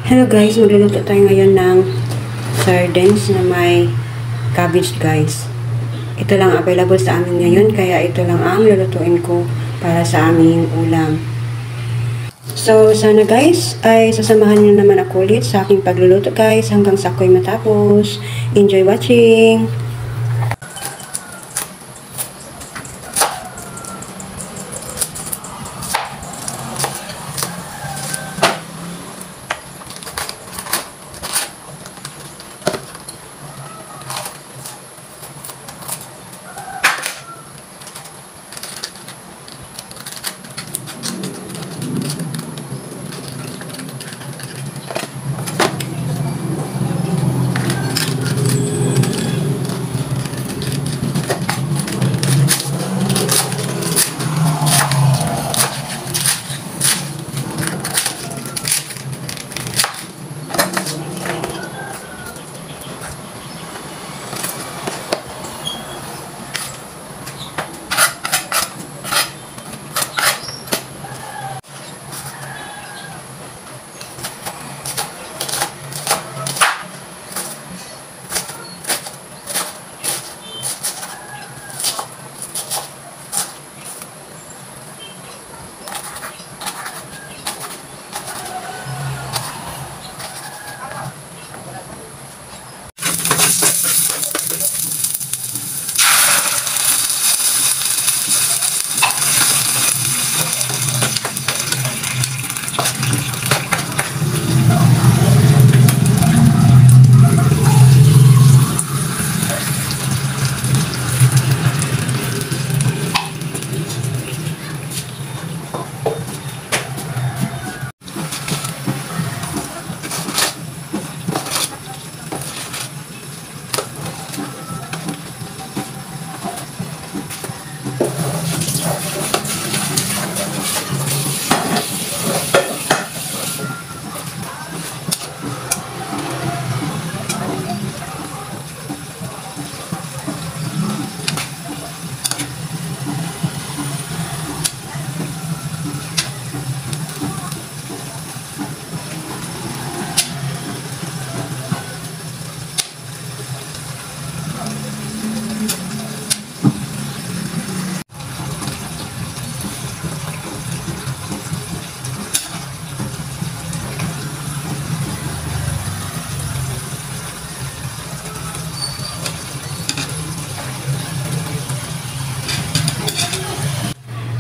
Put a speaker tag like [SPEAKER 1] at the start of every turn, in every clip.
[SPEAKER 1] Hello guys, magluluto tayo ngayon ng sardines na may cabbage guys. Ito lang available sa amin ngayon, kaya ito lang ang lulutuin ko para sa aming ulam. So sana guys ay sasamahan niyo naman ako ulit sa aking pagluluto guys hanggang sa ako'y matapos. Enjoy watching!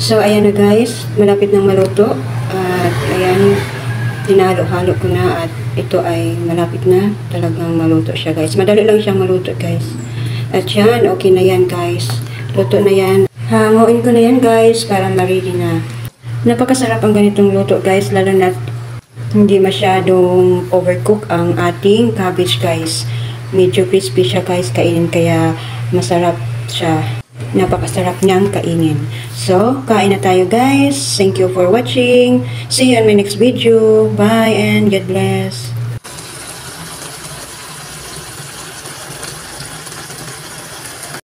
[SPEAKER 1] So, ayan na guys, malapit nang maluto. At ayan, hinalo-halo ko na at ito ay malapit na talagang maluto siya guys. Madali lang siyang maluto guys. At yan, okay na yan guys. Luto na yan. Hanguin ko na yan guys para ma-ready na. Napakasarap ang ganitong luto guys, lalo na hindi masyadong overcook ang ating cabbage guys. Medyo crispy siya guys kainin, kaya masarap siya. Napakasarap niyang kainin. So, kain na tayo guys. Thank you for watching. See you on my next video. Bye and God bless.